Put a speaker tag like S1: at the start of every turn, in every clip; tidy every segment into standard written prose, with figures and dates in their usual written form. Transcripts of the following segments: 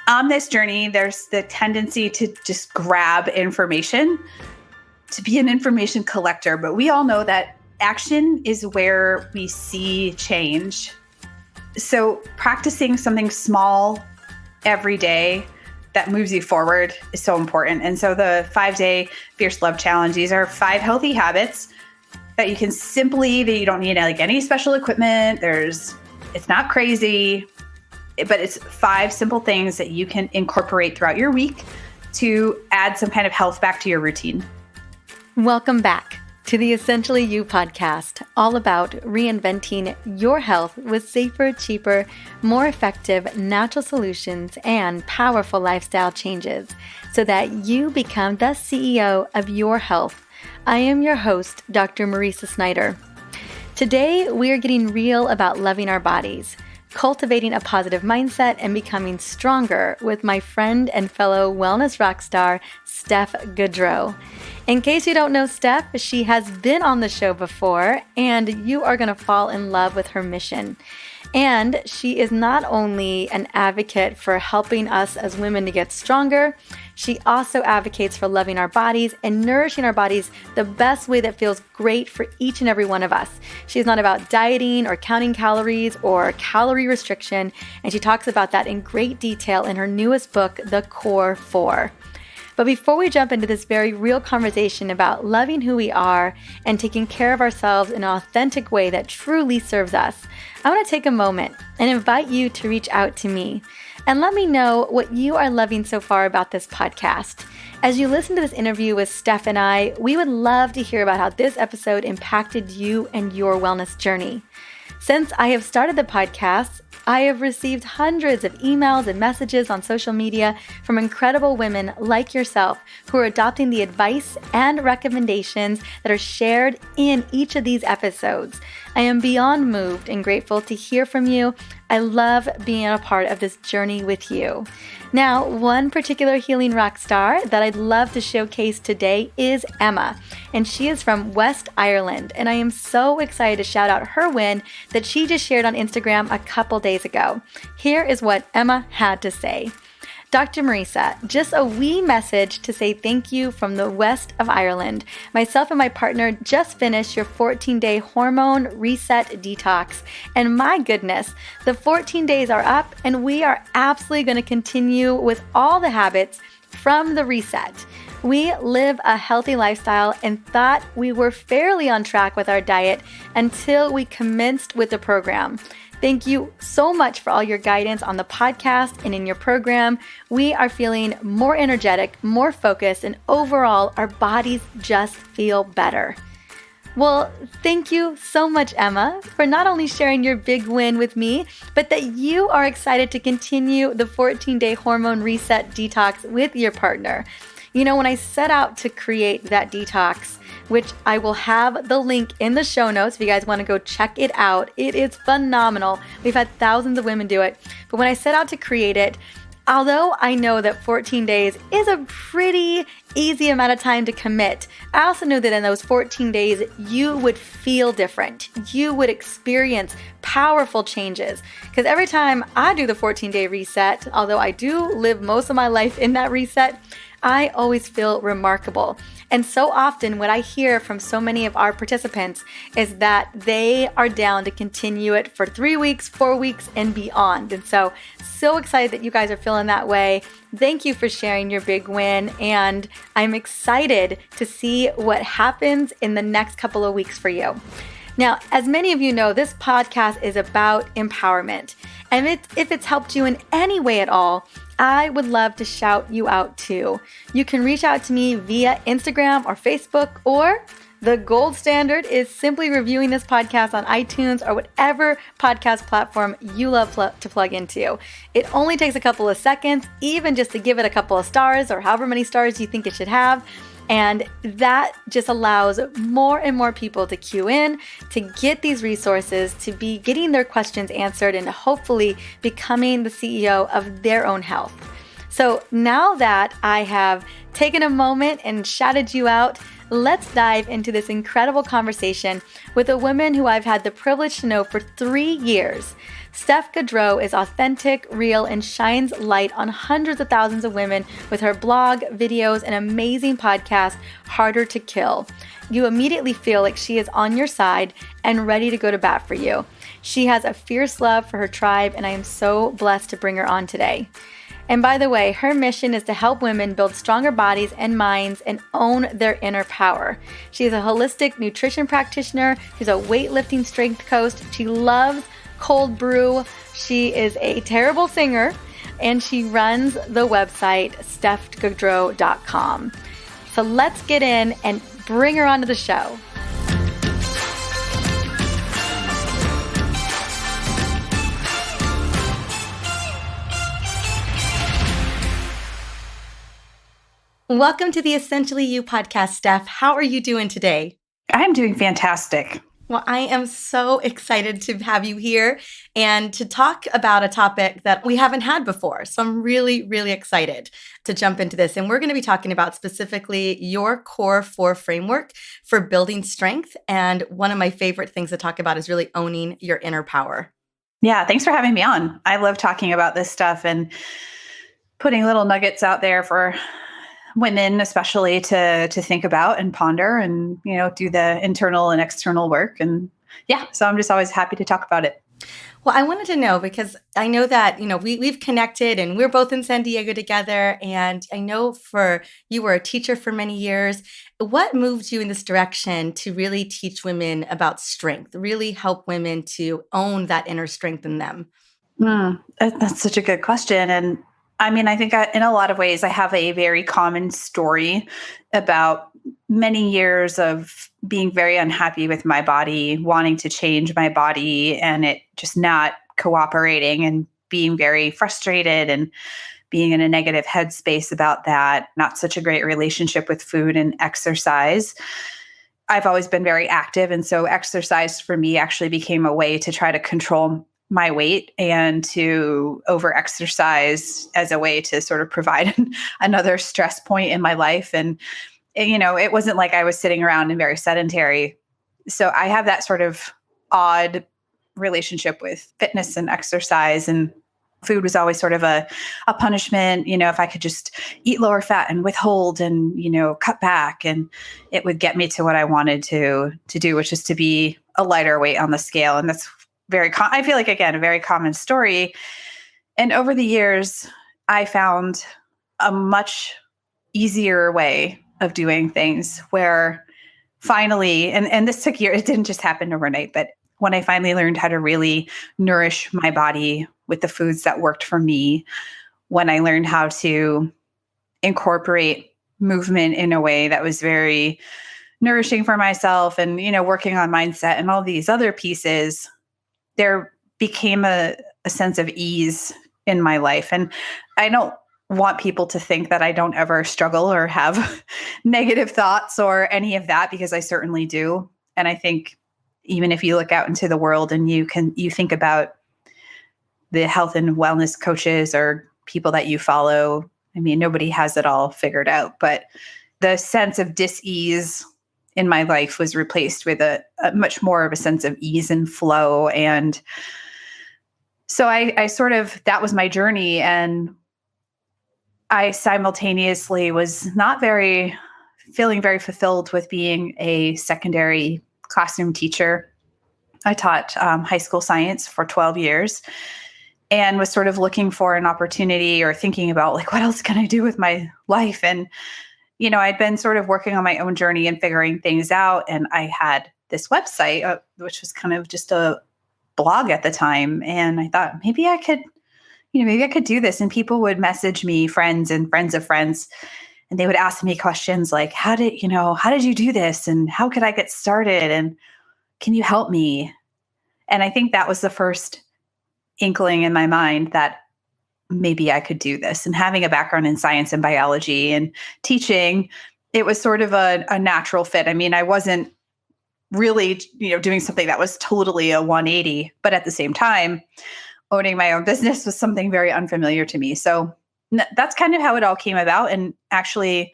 S1: On this journey, there's the tendency to just grab information, to be an information collector. But we all know that action is where we see change. So practicing something small every day that moves you forward is so important. And so the 5-day Fierce Love Challenge, these are 5 healthy habits that you can that you don't need like any special equipment. It's not crazy, but it's 5 simple things that you can incorporate throughout your week to add some kind of health back to your routine.
S2: Welcome back to the Essentially You podcast, all about reinventing your health with safer, cheaper, more effective natural solutions and powerful lifestyle changes so that you become the CEO of your health. I am your host, Dr. Marisa Snyder. Today, we are getting real about loving our bodies, cultivating a positive mindset, and becoming stronger with my friend and fellow wellness rockstar, Steph Gaudreau. In case you don't know Steph, she has been on the show before, and you are going to fall in love with her mission. And she is not only an advocate for helping us as women to get stronger, she also advocates for loving our bodies and nourishing our bodies the best way that feels great for each and every one of us. She's not about dieting or counting calories or calorie restriction, and she talks about that in great detail in her newest book, The Core 4. But before we jump into this very real conversation about loving who we are and taking care of ourselves in an authentic way that truly serves us, I want to take a moment and invite you to reach out to me and let me know what you are loving so far about this podcast. As you listen to this interview with Steph and I, we would love to hear about how this episode impacted you and your wellness journey. Since I have started the podcast, I have received hundreds of emails and messages on social media from incredible women like yourself who are adopting the advice and recommendations that are shared in each of these episodes. I am beyond moved and grateful to hear from you. I love being a part of this journey with you. Now, one particular healing rock star that I'd love to showcase today is Emma, and she is from West Ireland, and I am so excited to shout out her win that she just shared on Instagram a couple days ago. Here is what Emma had to say. Dr. Marisa, just a wee message to say thank you from the west of Ireland. Myself and my partner just finished your 14-day hormone reset detox. And my goodness, the 14 days are up and we are absolutely going to continue with all the habits from the reset. We live a healthy lifestyle and thought we were fairly on track with our diet until we commenced with the program. Thank you so much for all your guidance on the podcast and in your program. We are feeling more energetic, more focused, and overall, our bodies just feel better. Well, thank you so much, Emma, for not only sharing your big win with me, but that you are excited to continue the 14-day hormone reset detox with your partner. You know, when I set out to create that detox, which I will have the link in the show notes if you guys want to go check it out. It is phenomenal. We've had thousands of women do it. But when I set out to create it, although I know that 14 days is a pretty easy amount of time to commit, I also knew that in those 14 days, you would feel different. You would experience powerful changes. Because every time I do the 14-day reset, although I do live most of my life in that reset, I always feel remarkable. And so often what I hear from so many of our participants is that they are down to continue it for 3 weeks, 4 weeks, and beyond. And so excited that you guys are feeling that way. Thank you for sharing your big win. And I'm excited to see what happens in the next couple of weeks for you. Now, as many of you know, this podcast is about empowerment. And if it's helped you in any way at all, I would love to shout you out too. You can reach out to me via Instagram or Facebook, or the gold standard is simply reviewing this podcast on iTunes or whatever podcast platform you love to plug into. It only takes a couple of seconds, even just to give it a couple of stars or however many stars you think it should have. And that just allows more and more people to queue in, to get these resources, to be getting their questions answered, and to hopefully becoming the CEO of their own health. So now that I have taken a moment and shouted you out, Let's dive into this incredible conversation with a woman who I've had the privilege to know for 3 years. Steph Gaudreau is authentic, real, and shines light on hundreds of thousands of women with her blog, videos, and amazing podcast, Harder to Kill. You immediately feel like she is on your side and ready to go to bat for you. She has a fierce love for her tribe, and I am so blessed to bring her on today. And by the way, her mission is to help women build stronger bodies and minds and own their inner power. She is a holistic nutrition practitioner. She's a weightlifting strength coach. She loves cold brew. She is a terrible singer, and she runs the website stephgaudreau.com. So let's get in and bring her onto the show. Welcome to the Essentially You podcast, Steph. How are you doing today?
S1: I'm doing fantastic.
S2: Well, I am so excited to have you here and to talk about a topic that we haven't had before. So I'm really, really excited to jump into this. And we're going to be talking about specifically your Core 4 framework for building strength. And one of my favorite things to talk about is really owning your inner power.
S1: Yeah, thanks for having me on. I love talking about this stuff and putting little nuggets out there for women, especially to think about and ponder and, do the internal and external work. And yeah, so I'm just always happy to talk about it.
S2: Well, I wanted to know because I know that, we've connected and we're both in San Diego together. And I know you were a teacher for many years. What moved you in this direction to really teach women about strength, really help women to own that inner strength in them?
S1: That's such a good question. And I think in a lot of ways, I have a very common story about many years of being very unhappy with my body, wanting to change my body, and it just not cooperating and being very frustrated and being in a negative headspace about that. Not such a great relationship with food and exercise. I've always been very active. And so exercise for me actually became a way to try to control my weight and to over-exercise as a way to sort of provide another stress point in my life. And, it wasn't like I was sitting around and very sedentary. So I have that sort of odd relationship with fitness and exercise, and food was always sort of a punishment. If I could just eat lower fat and withhold and, cut back, and it would get me to what I wanted to do, which is to be a lighter weight on the scale. And that's I feel like, again, a very common story. And over the years, I found a much easier way of doing things where finally, and this took years, it didn't just happen overnight, but when I finally learned how to really nourish my body with the foods that worked for me, when I learned how to incorporate movement in a way that was very nourishing for myself and, working on mindset and all these other pieces, there became a sense of ease in my life. And I don't want people to think that I don't ever struggle or have negative thoughts or any of that, because I certainly do. And I think even if you look out into the world and you think about the health and wellness coaches or people that you follow, nobody has it all figured out. But the sense of dis-ease in my life was replaced with a much more of a sense of ease and flow. And so I sort of, that was my journey. And I simultaneously was not feeling very fulfilled with being a secondary classroom teacher. I taught high school science for 12 years and was sort of looking for an opportunity or thinking about what else can I do with my life? And I'd been sort of working on my own journey and figuring things out. And I had this website, which was kind of just a blog at the time. And I thought maybe I could do this. And people would message me, friends and friends of friends, and they would ask me questions like, how did you do this? And how could I get started? And can you help me? And I think that was the first inkling in my mind that maybe I could do this. And having a background in science and biology and teaching, it was sort of a natural fit. I wasn't really, doing something that was totally a 180, but at the same time, owning my own business was something very unfamiliar to me. So that's kind of how it all came about. And actually,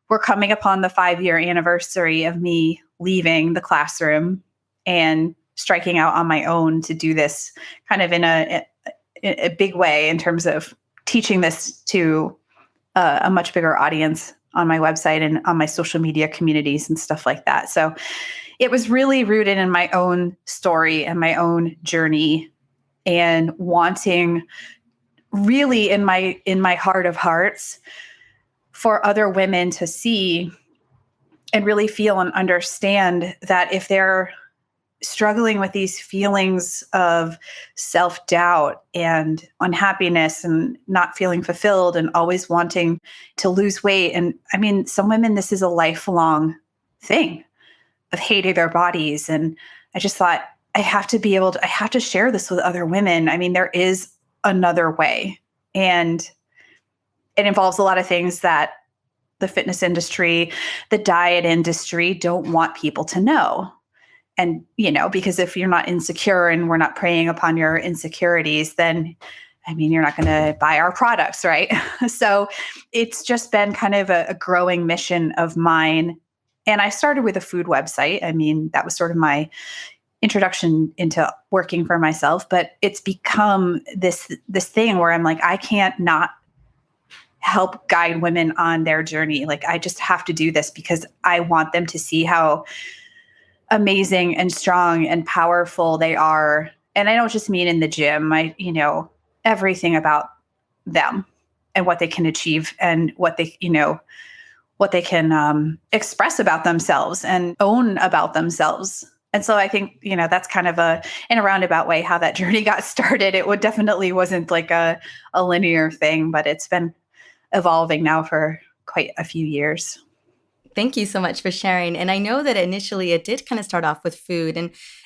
S1: we're coming upon the 5-year anniversary of me leaving the classroom and striking out on my own to do this kind of in a big way in terms of teaching this to a much bigger audience on my website and on my social media communities and stuff like that. So it was really rooted in my own story and my own journey, and wanting really in my heart of hearts for other women to see and really feel and understand that if they're struggling with these feelings of self-doubt and unhappiness and not feeling fulfilled and always wanting to lose weight. And I mean, some women, this is a lifelong thing of hating their bodies. And I just thought, I have to share this with other women. I mean, there is another way. And it involves a lot of things that the fitness industry, the diet industry don't want people to know. And, because if you're not insecure and we're not preying upon your insecurities, then, I mean, you're not going to buy our products, right? So it's just been kind of a growing mission of mine. And I started with a food website. I mean, that was sort of my introduction into working for myself, but it's become this thing where I'm like, I can't not help guide women on their journey. Like, I just have to do this because I want them to see how amazing and strong and powerful they are. And I don't just mean in the gym, everything about them and what they can achieve and what they can express about themselves and own about themselves. And so I think, that's kind of in a roundabout way how that journey got started. It definitely wasn't like a linear thing, but it's been evolving now for quite a few years.
S2: Thank you so much for sharing. And I know that initially it did kind of start off with food.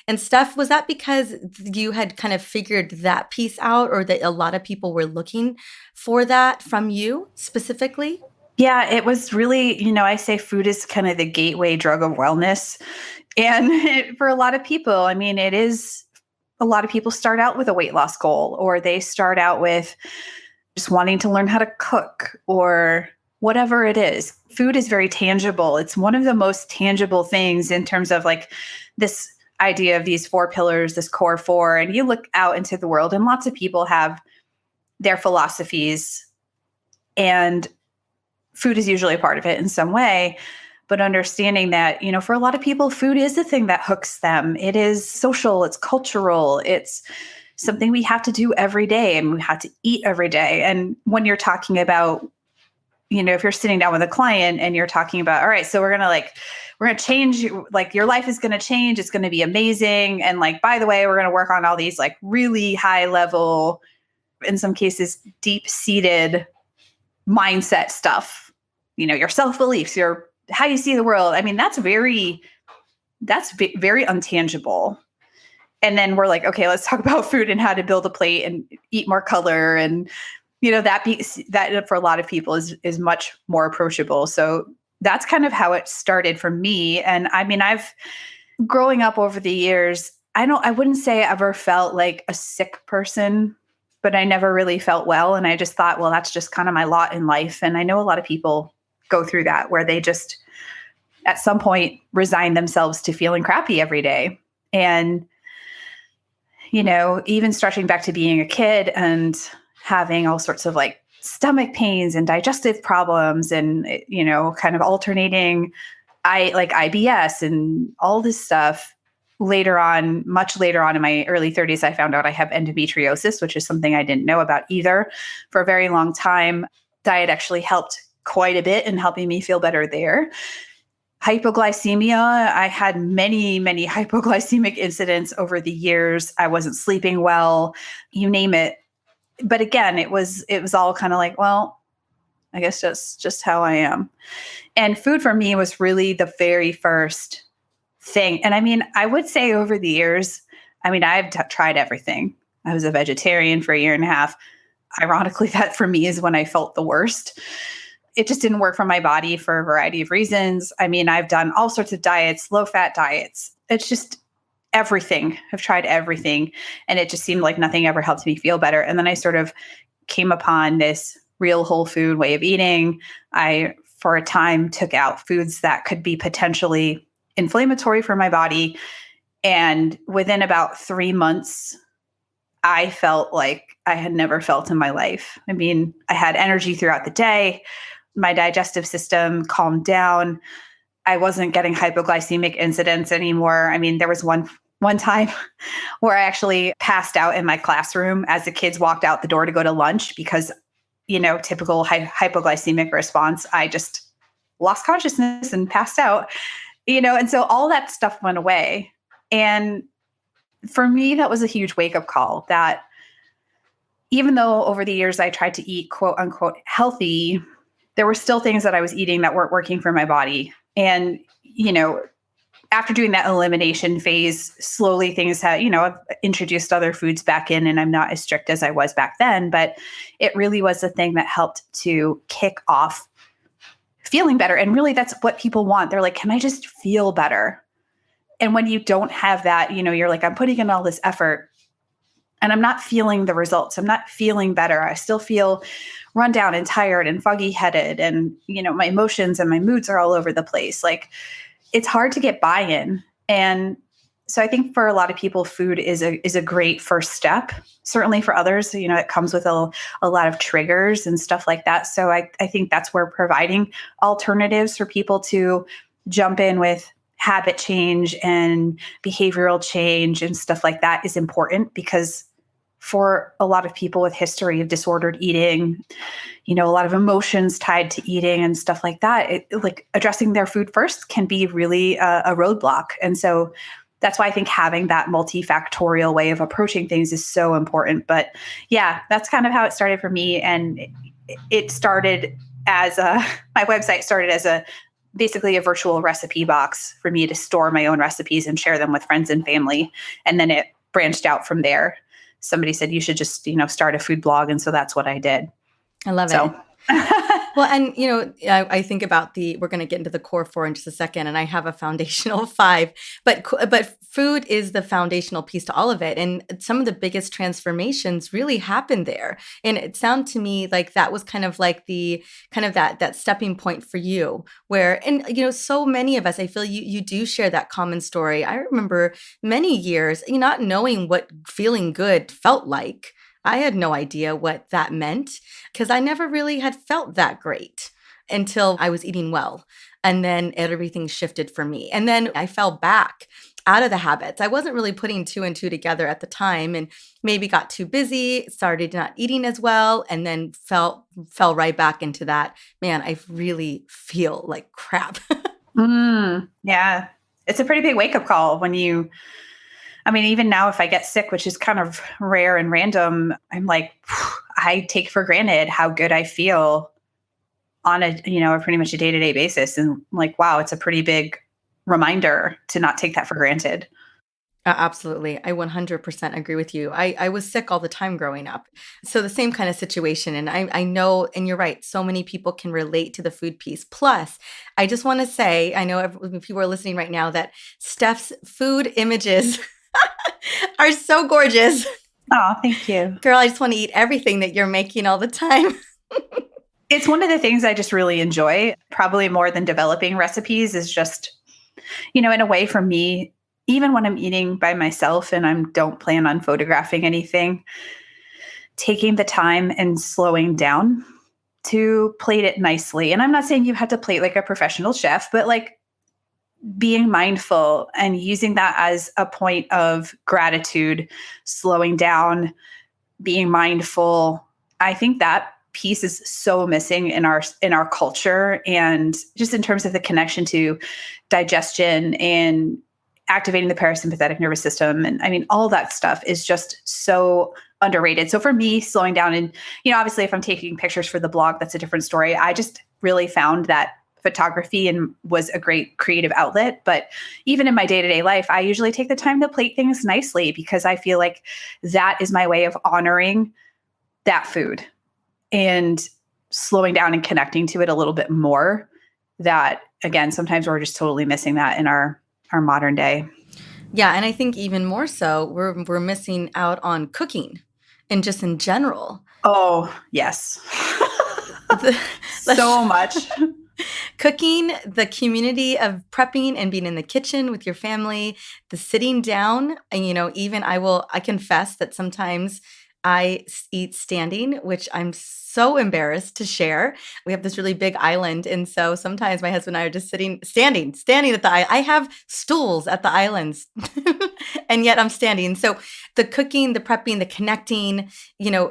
S2: And Steph, was that because you had kind of figured that piece out, or that a lot of people were looking for that from you specifically?
S1: Yeah, it was really, I say food is kind of the gateway drug of wellness. And for a lot of people, I mean, it is, a lot of people start out with a weight loss goal, or they start out with just wanting to learn how to cook, or whatever it is. Food is very tangible. It's one of the most tangible things in terms of like this idea of these 4 pillars, this core 4, and you look out into the world and lots of people have their philosophies, and food is usually a part of it in some way. But understanding that, for a lot of people, food is the thing that hooks them. It is social, it's cultural, it's something we have to do every day, and we have to eat every day. And when you're talking about, if you're sitting down with a client and you're talking about, all right, so we're going to change, like your life is going to change. It's going to be amazing. And like, by the way, we're going to work on all these like really high level, in some cases, deep seated mindset stuff, your self-beliefs, how you see the world. I mean, that's very untangible. And then we're like, okay, let's talk about food and how to build a plate and eat more color. And that for a lot of people is much more approachable. So that's kind of how it started for me. And I mean, I've growing up over the years, I wouldn't say I ever felt like a sick person, but I never really felt well. And I just thought, well, that's just kind of my lot in life. And I know a lot of people go through that, where they just at some point resign themselves to feeling crappy every day. And, even stretching back to being a kid and having all sorts of like stomach pains and digestive problems and, kind of alternating like IBS and all this stuff. Much later on in my early 30s, I found out I have endometriosis, which is something I didn't know about either for a very long time. Diet actually helped quite a bit in helping me feel better there. Hypoglycemia. I had many, many hypoglycemic incidents over the years. I wasn't sleeping well, you name it. But again, it was all kind of like, well, I guess that's just how I am. And food for me was really the very first thing. And I mean, I would say over the years, I've tried everything. I was a vegetarian for a year and a half. Ironically, that for me is when I felt the worst. It just didn't work for my body for a variety of reasons. I mean, I've done all sorts of diets, low-fat diets. It's just everything. I've tried everything. And it just seemed like nothing ever helped me feel better. And then I sort of came upon this real whole food way of eating. I for a time took out foods that could be potentially inflammatory for my body. And within about 3 months, I felt like I had never felt in my life. I mean, I had energy throughout the day. My digestive system calmed down. I wasn't getting hypoglycemic incidents anymore. I mean, there was one time where I actually passed out in my classroom as the kids walked out the door to go to lunch because, typical hypoglycemic response. I just lost consciousness and passed out, and so all that stuff went away. And for me, that was a huge wake-up call that even though over the years I tried to eat quote unquote healthy, there were still things that I was eating that weren't working for my body. And, after doing that elimination phase, slowly things have, I've introduced other foods back in and I'm not as strict as I was back then, but it really was the thing that helped to kick off feeling better. And really that's what people want. They're like, can I just feel better? And when you don't have that, you're like, I'm putting in all this effort and I'm not feeling the results. I'm not feeling better. I still feel run down and tired and foggy headed. And, my emotions and my moods are all over the place. Like it's hard to get buy-in. And so I think for a lot of people, food is a great first step. Certainly for others, it comes with a lot of triggers and stuff like that. So I think that's where providing alternatives for people to jump in with habit change and behavioral change and stuff like that is important because for a lot of people with history of disordered eating, a lot of emotions tied to eating and stuff like that, like addressing their food first can be really a roadblock. And so that's why I think having that multifactorial way of approaching things is so important. But yeah, that's kind of how it started for me. And it started as my website started as basically a virtual recipe box for me to store my own recipes and share them with friends and family. And then it branched out from there. Somebody said, you should just, start a food blog. And so that's what I did.
S2: I love it. Well, and, I think about we're going to get into the core 4 in just a second, and I have a foundational 5, but food is the foundational piece to all of it. And some of the biggest transformations really happened there. And it sounded to me like that was kind of like that stepping point for you where, and, so many of us, I feel you do share that common story. I remember many years not knowing what feeling good felt like. I had no idea what that meant because I never really had felt that great until I was eating well. And then everything shifted for me. And then I fell back out of the habits. I wasn't really putting 2 and 2 together at the time and maybe got too busy, started not eating as well, and then fell right back into that. Man, I really feel like crap.
S1: Yeah. It's a pretty big wake-up call when even now if I get sick, which is kind of rare and random, I'm like, I take for granted how good I feel on a pretty much a day-to-day basis. And like, wow, it's a pretty big reminder to not take that for granted.
S2: Absolutely. I 100% agree with you. I was sick all the time growing up. So the same kind of situation. And I know, and you're right, so many people can relate to the food piece. Plus, I just want to say, I know people are listening right now that Steph's food images are so gorgeous.
S1: Oh, thank you.
S2: Girl, I just want to eat everything that you're making all the time.
S1: It's one of the things I just really enjoy, probably more than developing recipes, is just, in a way for me, even when I'm eating by myself and I don't plan on photographing anything, taking the time and slowing down to plate it nicely. And I'm not saying you have to plate like a professional chef, but like being mindful and using that as a point of gratitude, slowing down, being mindful. I think that piece is so missing in our culture, and just in terms of the connection to digestion and activating the parasympathetic nervous system. And all that stuff is just so underrated. So for me, slowing down and, obviously if I'm taking pictures for the blog, that's a different story. I just really found that photography was a great creative outlet. But even in my day-to-day life, I usually take the time to plate things nicely because I feel like that is my way of honoring that food and slowing down and connecting to it a little bit more. That, again, sometimes we're just totally missing that in our modern day.
S2: Yeah. And I think even more so, we're missing out on cooking and just in general.
S1: Oh, yes. So much.
S2: Cooking, the community of prepping and being in the kitchen with your family, the sitting down, and even I confess that sometimes eat standing, which I'm so embarrassed to share. We have this really big island, and so sometimes my husband and I are just standing at the island. I have stools at the islands, and yet I'm standing. So the cooking, the prepping, the connecting,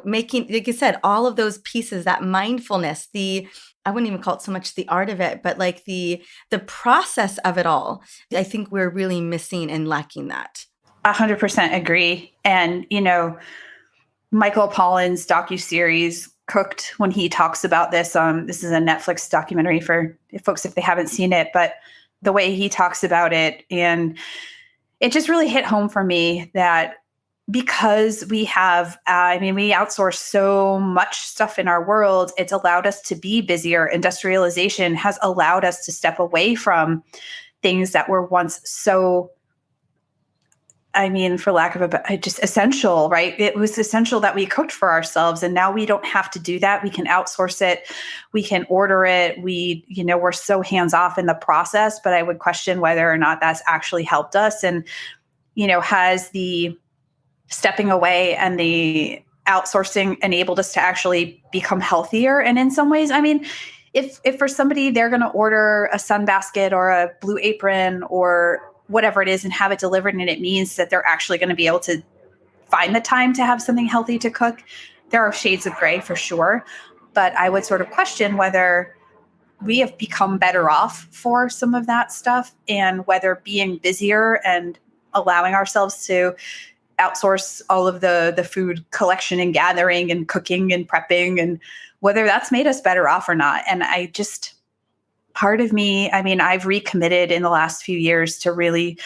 S2: making, like you said, all of those pieces, that mindfulness, I wouldn't even call it so much the art of it, but like the process of it all. I think we're really missing and lacking that.
S1: 100% agree. And, Michael Pollan's docuseries Cooked, when he talks about this, this is a Netflix documentary for folks if they haven't seen it, but the way he talks about it, and it just really hit home for me that because we have, we outsource so much stuff in our world, it's allowed us to be busier. Industrialization has allowed us to step away from things that were once so, for lack of just essential, right? It was essential that we cooked for ourselves. And now we don't have to do that. We can outsource it. We can order it. We're so hands off in the process, but I would question whether or not that's actually helped us. And, has the stepping away and the outsourcing enabled us to actually become healthier. And in some ways, if for somebody, they're going to order a Sunbasket or a Blue Apron or whatever it is and have it delivered, and it means that they're actually going to be able to find the time to have something healthy to cook, there are shades of gray for sure. But I would sort of question whether we have become better off for some of that stuff, and whether being busier and allowing ourselves to outsource all of the food collection and gathering and cooking and prepping, and whether that's made us better off or not. And part of me, I've recommitted in the last few years to really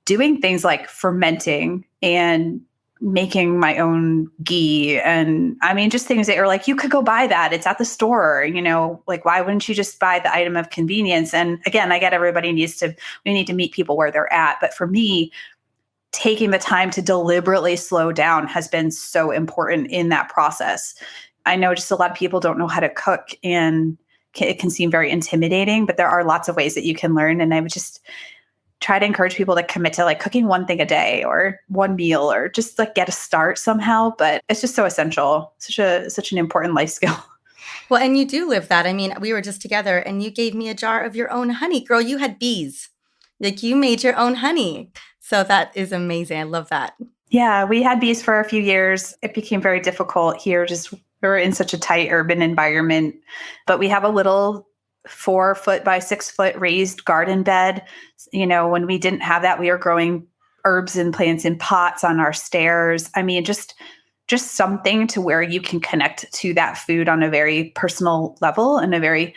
S1: doing things like fermenting and making my own ghee. And just things that are like, you could go buy that. It's at the store, like, why wouldn't you just buy the item of convenience? And again, I get we need to meet people where they're at. But for me, taking the time to deliberately slow down has been so important in that process. I know just a lot of people don't know how to cook, and it can seem very intimidating, but there are lots of ways that you can learn. And I would just try to encourage people to commit to like cooking one thing a day or one meal, or just like get a start somehow. But it's just so essential, such an important life skill.
S2: Well, and you do live that. We were just together and you gave me a jar of your own honey. Girl, you had bees. Like, you made your own honey. So that is amazing. I love that.
S1: Yeah, we had bees for a few years. It became very difficult here. We're in such a tight urban environment, but we have a little 4-foot by 6-foot raised garden bed. When we didn't have that, we were growing herbs and plants in pots on our stairs. Just something to where you can connect to that food on a very personal level and a very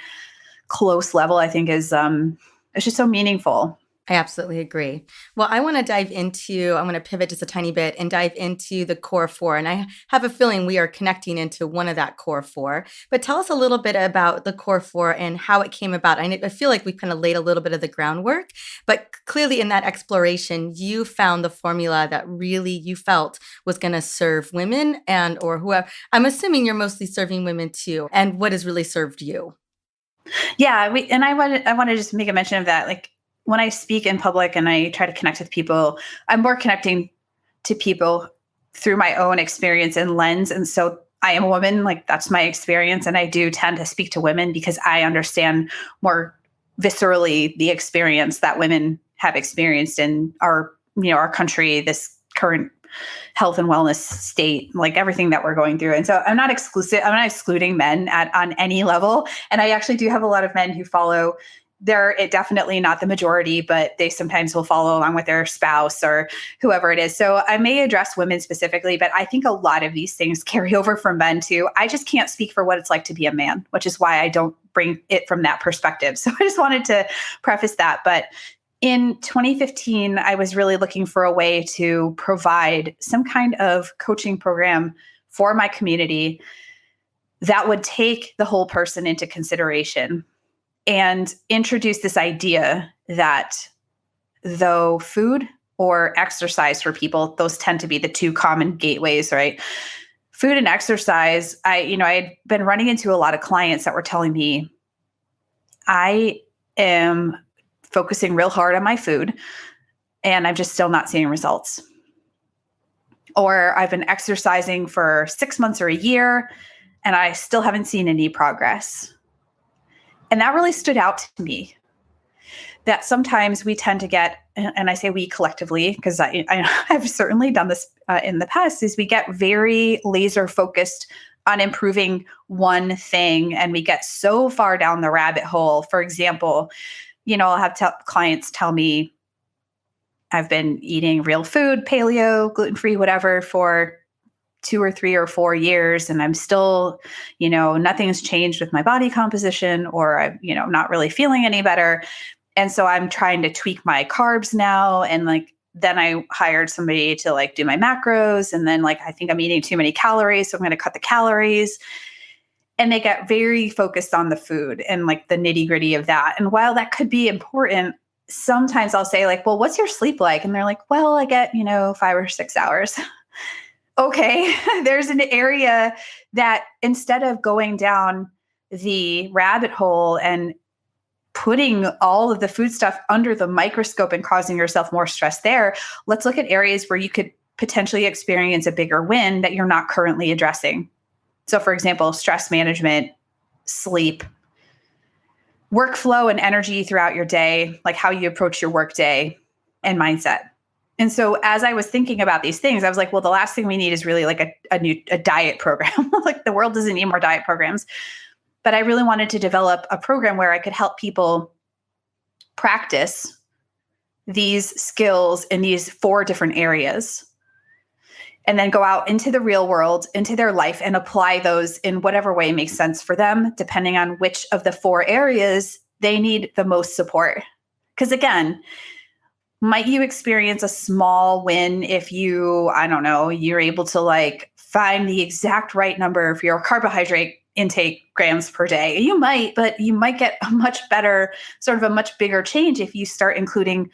S1: close level, I think is, it's just so meaningful.
S2: I absolutely agree. Well, I'm going to pivot just a tiny bit and dive into the core 4. And I have a feeling we are connecting into one of that core 4. But tell us a little bit about the core 4 and how it came about. I feel like we kind of laid a little bit of the groundwork, but clearly in that exploration, you found the formula that really you felt was going to serve women or whoever. I'm assuming you're mostly serving women too. And what has really served you?
S1: Yeah. I want to just make a mention of that. Like, when I speak in public and I try to connect with people, I'm more connecting to people through my own experience and lens. And so I am a woman, like that's my experience. And I do tend to speak to women because I understand more viscerally the experience that women have experienced in our country, this current health and wellness state, like everything that we're going through. And so I'm not excluding men on any level. And I actually do have a lot of men who follow. They're definitely not the majority, but they sometimes will follow along with their spouse or whoever it is. So I may address women specifically, but I think a lot of these things carry over from men too. I just can't speak for what it's like to be a man, which is why I don't bring it from that perspective. So I just wanted to preface that. But in 2015, I was really looking for a way to provide some kind of coaching program for my community that would take the whole person into consideration and introduce this idea that though food or exercise for people, those tend to be the two common gateways, right? Food and exercise, I had been running into a lot of clients that were telling me, I am focusing real hard on my food and I'm just still not seeing results. Or I've been exercising for 6 months or a year and I still haven't seen any progress. And that really stood out to me, that sometimes we tend to get, and I say we collectively, because I've certainly done this in the past, is we get very laser focused on improving one thing. And we get so far down the rabbit hole. For example, I'll have clients tell me, I've been eating real food, paleo, gluten-free, whatever, for 2 or 3 or 4 years. And I'm still, nothing's changed with my body composition, or I'm, not really feeling any better. And so I'm trying to tweak my carbs now. And then I hired somebody to do my macros. And then I think I'm eating too many calories, so I'm going to cut the calories. And they get very focused on the food and the nitty gritty of that. And while that could be important, sometimes I'll say well, what's your sleep like? And they're like, well, I get, 5 or 6 hours. Okay. There's an area that instead of going down the rabbit hole and putting all of the food stuff under the microscope and causing yourself more stress there, let's look at areas where you could potentially experience a bigger win that you're not currently addressing. So for example, stress management, sleep, workflow and energy throughout your day, like how you approach your work day, and mindset. And so as I was thinking about these things, I was like, well, the last thing we need is really a diet program. The world doesn't need more diet programs. But I really wanted to develop a program where I could help people practice these skills in these 4 different areas, and then go out into the real world, into their life, and apply those in whatever way makes sense for them, depending on which of the 4 areas they need the most support. Because again, might you experience a small win if you're able to find the exact right number for your carbohydrate intake grams per day. You might, but you might get a much better, sort of a much bigger change if you start including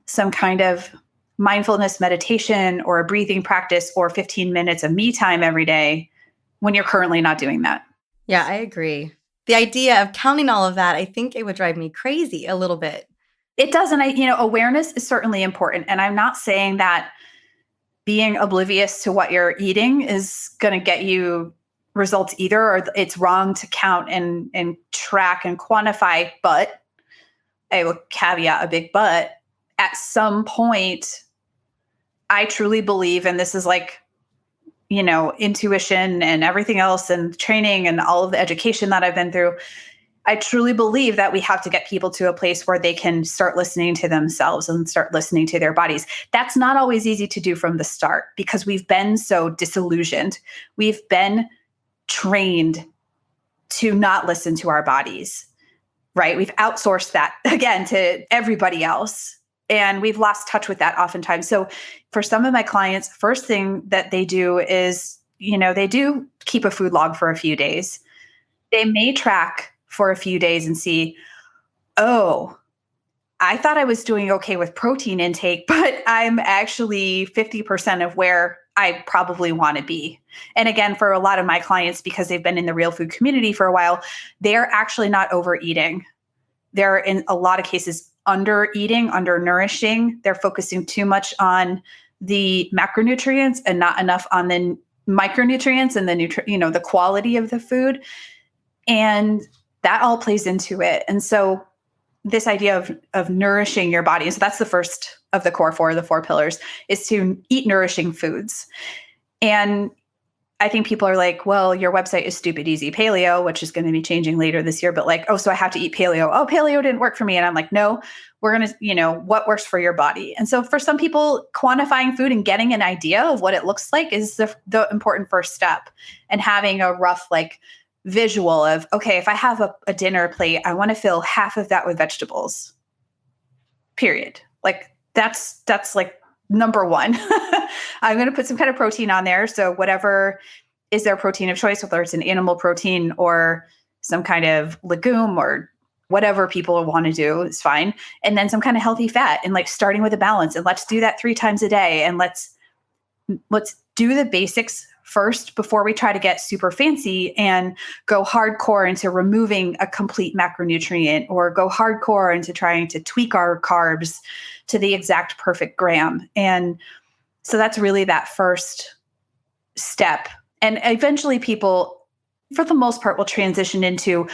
S1: some kind of mindfulness meditation or a breathing practice or 15 minutes of me time every day when you're currently not doing that.
S2: Yeah, I agree. The idea of counting all of that, I think it would drive me crazy a little bit.
S1: It does. And awareness is certainly important. And I'm not saying that being oblivious to what you're eating is going to get you results either, or it's wrong to count and track and quantify. But I will caveat a big but. At some point, I truly believe, and this is intuition and everything else and training and all of the education that I've been through, I truly believe that we have to get people to a place where they can start listening to themselves and start listening to their bodies. That's not always easy to do from the start because we've been so disillusioned. We've been trained to not listen to our bodies, right? We've outsourced that again to everybody else. And we've lost touch with that oftentimes. So for some of my clients, first thing that they do is, they do keep a food log for a few days. They may track for a few days and see, oh, I thought I was doing okay with protein intake, but I'm actually 50% of where I probably want to be. And again, for a lot of my clients, because they've been in the real food community for a while, they're actually not overeating. They're in a lot of cases under-eating, under-nourishing. They're focusing too much on the macronutrients and not enough on the micronutrients and the quality of the food. And that all plays into it. And so this idea of nourishing your body, so that's the first of the core 4, the 4 pillars, is to eat nourishing foods. And I think people are like, well, your website is Stupid Easy Paleo, which is going to be changing later this year. But so I have to eat paleo. Oh, paleo didn't work for me. And I'm like, no, we're going to, what works for your body. And so for some people, quantifying food and getting an idea of what it looks like is the important first step. And having a rough visual of, okay, if I have a dinner plate, I want to fill half of that with vegetables, period. That's number 1. I'm going to put some kind of protein on there. So whatever is their protein of choice, whether it's an animal protein or some kind of legume or whatever people want to do is fine. And then some kind of healthy fat, and starting with a balance, and let's do that 3 times a day. And let's do the basics first before we try to get super fancy and go hardcore into removing a complete macronutrient or go hardcore into trying to tweak our carbs to the exact perfect gram. And so that's really that first step. And eventually people, for the most part, will transition into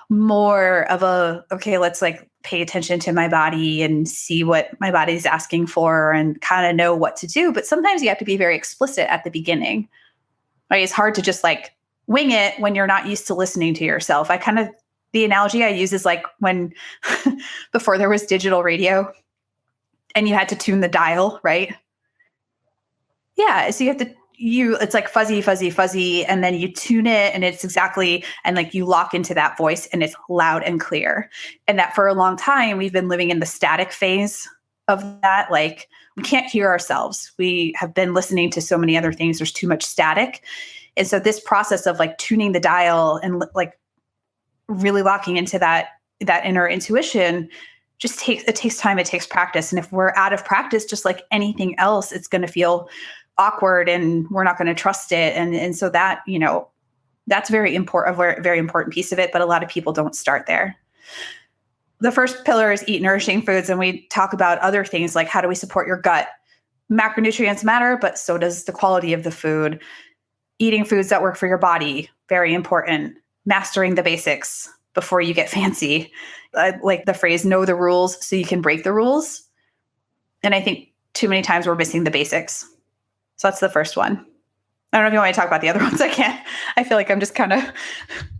S1: more of a, okay, let's like pay attention to my body and see what my body's asking for and kind of know what to do. But sometimes you have to be very explicit at the beginning. Right? It's hard to just like wing it when you're not used to listening to yourself. The analogy I use is like when before there was digital radio and you had to tune the dial, right? Yeah. So it's like fuzzy, fuzzy, fuzzy. And then you tune it and it's exactly, and like you lock into that voice and it's loud and clear. And that for a long time, we've been living in the static phase of that. Like we can't hear ourselves. We have been listening to so many other things. There's too much static. And so this process of like tuning the dial and like really locking into that inner intuition it takes time. It takes practice. And if we're out of practice, just like anything else, it's going to feel awkward and we're not going to trust it. And so that, that's a very important piece of it. But a lot of people don't start there. The first pillar is eat nourishing foods. And we talk about other things like how do we support your gut? Macronutrients matter, but so does the quality of the food. Eating foods that work for your body, very important. Mastering the basics before you get fancy. I like the phrase, know the rules so you can break the rules. And I think too many times we're missing the basics. So that's the first one. I don't know if you want me to talk about the other ones. I can't. I feel like I'm just kind of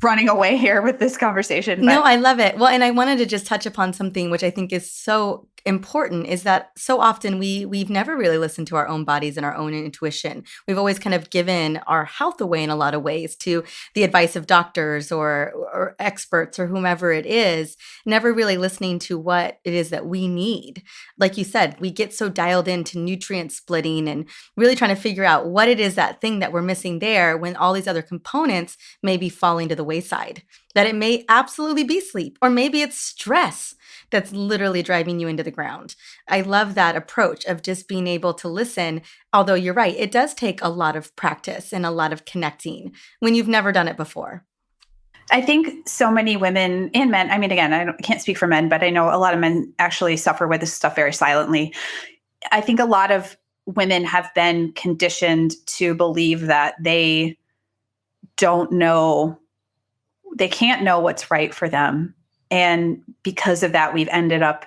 S1: running away here with this conversation. But.
S2: No, I love it. Well, and I wanted to just touch upon something which I think is so important is that so often we've never really listened to our own bodies and our own intuition. We've always kind of given our health away in a lot of ways to the advice of doctors or experts or whomever it is, never really listening to what it is that we need. Like you said, we get so dialed into nutrient splitting and really trying to figure out what it is, that thing that we're missing there, when all these other components may be falling to the wayside. That it may absolutely be sleep, or maybe it's stress that's literally driving you into the ground. I love that approach of just being able to listen, although you're right, it does take a lot of practice and a lot of connecting when you've never done it before.
S1: I think so many women and men, I mean, again, I can't speak for men, but I know a lot of men actually suffer with this stuff very silently. I think a lot of women have been conditioned to believe that they don't know, they can't know what's right for them. And because of that, we've ended up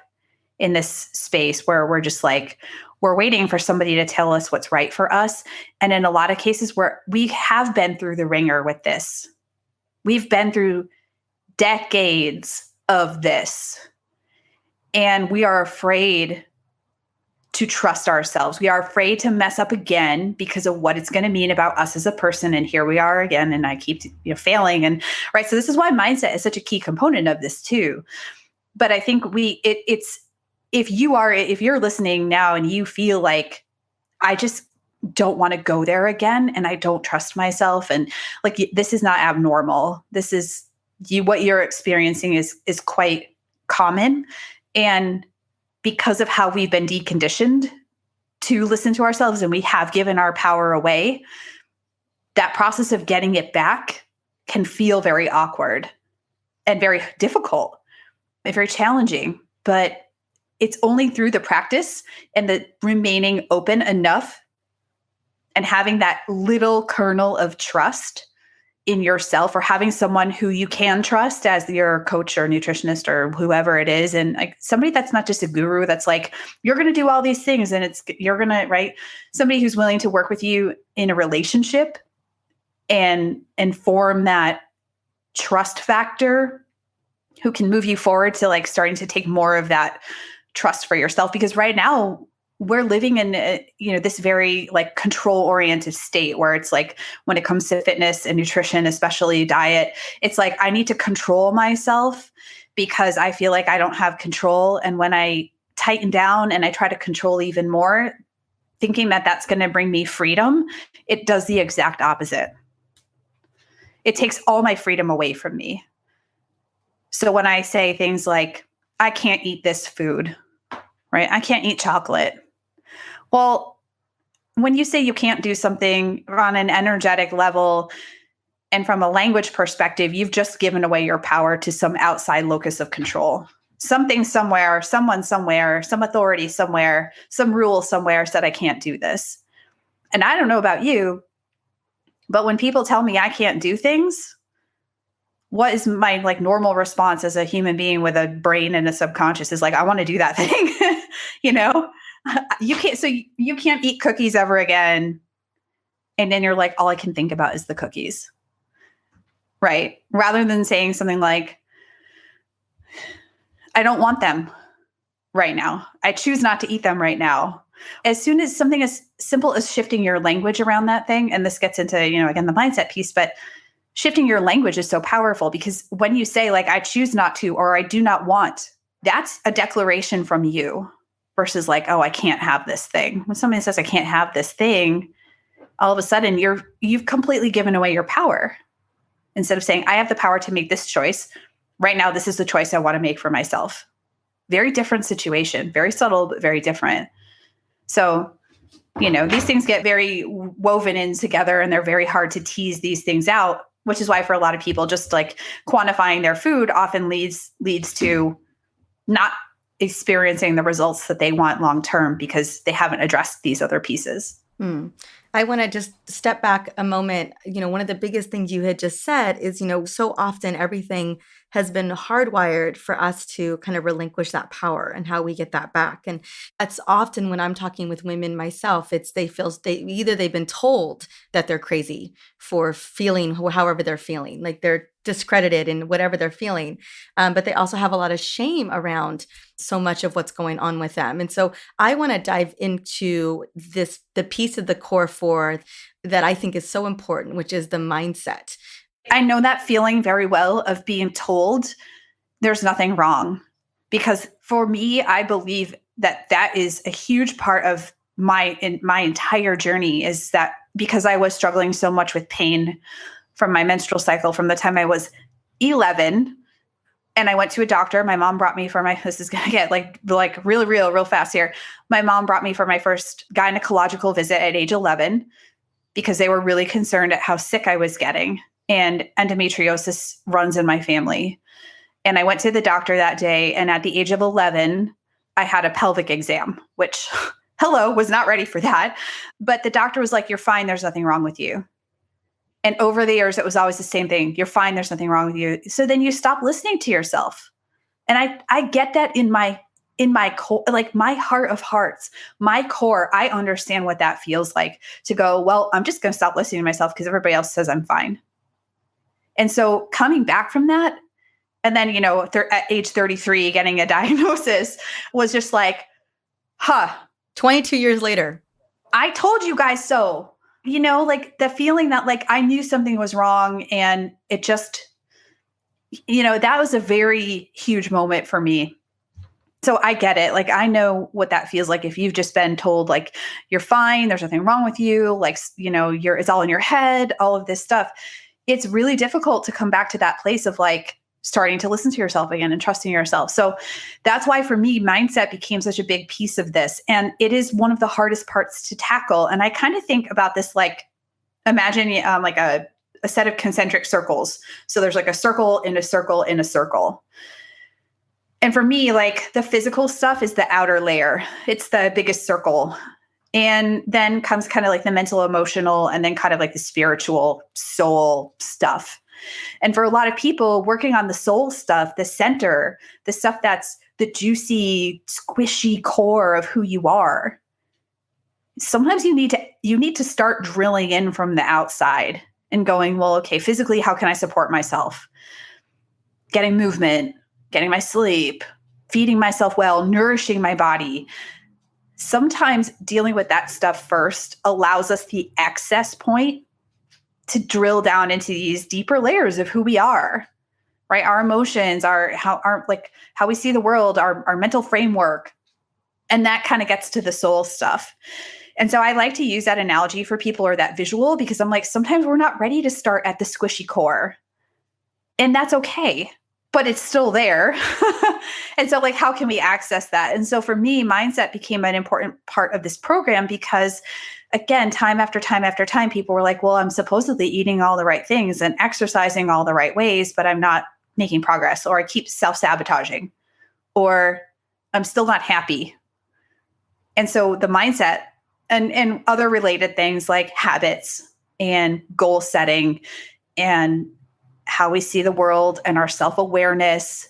S1: in this space where we're just like, we're waiting for somebody to tell us what's right for us. And in a lot of cases where we have been through the ringer with this, we've been through decades of this, and we are afraid to trust ourselves. We are afraid to mess up again because of what it's going to mean about us as a person. And here we are again, and I keep failing. And right, so this is why mindset is such a key component of this too. But I think it's if you're listening now and you feel like I just don't want to go there again, and I don't trust myself, and like this is not abnormal. This is what you're experiencing is quite common, and because of how we've been deconditioned to listen to ourselves and we have given our power away, that process of getting it back can feel very awkward and very difficult and very challenging. But it's only through the practice and the remaining open enough and having that little kernel of trust in yourself, or having someone who you can trust as your coach or nutritionist or whoever it is. And like somebody that's not just a guru, that's like, you're going to do all these things and you're going to, right? Somebody who's willing to work with you in a relationship and form that trust factor, who can move you forward to like starting to take more of that trust for yourself. Because right now we're living in, this very like control oriented state where it's like, when it comes to fitness and nutrition, especially diet, it's like, I need to control myself because I feel like I don't have control. And when I tighten down and I try to control even more, thinking that that's going to bring me freedom, it does the exact opposite. It takes all my freedom away from me. So when I say things like, I can't eat this food, right? I can't eat chocolate. Well, when you say you can't do something on an energetic level and from a language perspective, you've just given away your power to some outside locus of control. Something somewhere, someone somewhere, some authority somewhere, some rule somewhere said I can't do this. And I don't know about you, but when people tell me I can't do things, what is my like normal response as a human being with a brain and a subconscious is like, I want to do that thing. You know, you can't, so you can't eat cookies ever again. And then you're like, all I can think about is the cookies. Right. Rather than saying something like, I don't want them right now. I choose not to eat them right now. As soon as something as simple as shifting your language around that thing, and this gets into, again, the mindset piece, but shifting your language is so powerful because when you say like, I choose not to, or I do not want, that's a declaration from you versus like, oh, I can't have this thing. When somebody says I can't have this thing, all of a sudden you've completely given away your power. Instead of saying, I have the power to make this choice. Right now, this is the choice I want to make for myself. Very different situation, very subtle, but very different. So, these things get very woven in together and they're very hard to tease these things out, which is why for a lot of people, just like quantifying their food often leads to not experiencing the results that they want long-term because they haven't addressed these other pieces.
S2: I want to just step back a moment. One of the biggest things you had just said is, so often everything has been hardwired for us to kind of relinquish that power and how we get that back. And that's often when I'm talking with women myself, either they've been told that they're crazy for feeling however they're feeling, like they're discredited in whatever they're feeling. But they also have a lot of shame around so much of what's going on with them. And so I want to dive into the piece of the core four that I think is so important, which is the mindset.
S1: I know that feeling very well of being told there's nothing wrong, because for me, I believe that is a huge part of my entire journey, is that because I was struggling so much with pain from my menstrual cycle from the time I was 11, and I went to a doctor. My mom brought me this is going to get like really real fast here. My mom brought me for my first gynecological visit at age 11 because they were really concerned at how sick I was getting. And endometriosis runs in my family. And I went to the doctor that day. And at the age of 11, I had a pelvic exam, which, was not ready for that. But the doctor was like, you're fine. There's nothing wrong with you. And over the years, it was always the same thing. You're fine. There's nothing wrong with you. So then you stop listening to yourself. And I get that in my core, like my heart of hearts, my core, I understand what that feels like to go, well, I'm just going to stop listening to myself because everybody else says I'm fine. And so coming back from that, and then, at age 33, getting a diagnosis was just like,
S2: 22 years later.
S1: I told you guys so. Like the feeling that like I knew something was wrong, and it just, that was a very huge moment for me. So I get it. Like, I know what that feels like if you've just been told like, you're fine, there's nothing wrong with you. Like, it's all in your head, all of this stuff. It's really difficult to come back to that place of like starting to listen to yourself again and trusting yourself. So that's why for me, mindset became such a big piece of this. And it is one of the hardest parts to tackle. And I kind of think about this, like, imagine like a set of concentric circles. So there's like a circle in a circle in a circle. And for me, like the physical stuff is the outer layer. It's the biggest circle. And then comes kind of like the mental, emotional, and then kind of like the spiritual soul stuff. And for a lot of people, working on the soul stuff, the center, the stuff that's the juicy, squishy core of who you are, sometimes you need to start drilling in from the outside and going, well, okay, physically, how can I support myself? Getting movement, getting my sleep, feeding myself well, nourishing my body. Sometimes dealing with that stuff first allows us the access point to drill down into these deeper layers of who we are, right? Our emotions, how we see the world, our mental framework. And that kind of gets to the soul stuff. And so I like to use that analogy for people, or that visual, because I'm like, sometimes we're not ready to start at the squishy core. And that's okay. but it's still there. And so like, how can we access that? And so for me, mindset became an important part of this program because again, time after time after time, people were like, well, I'm supposedly eating all the right things and exercising all the right ways, but I'm not making progress, or I keep self-sabotaging, or I'm still not happy. And so the mindset and other related things like habits and goal setting and how we see the world and our self-awareness,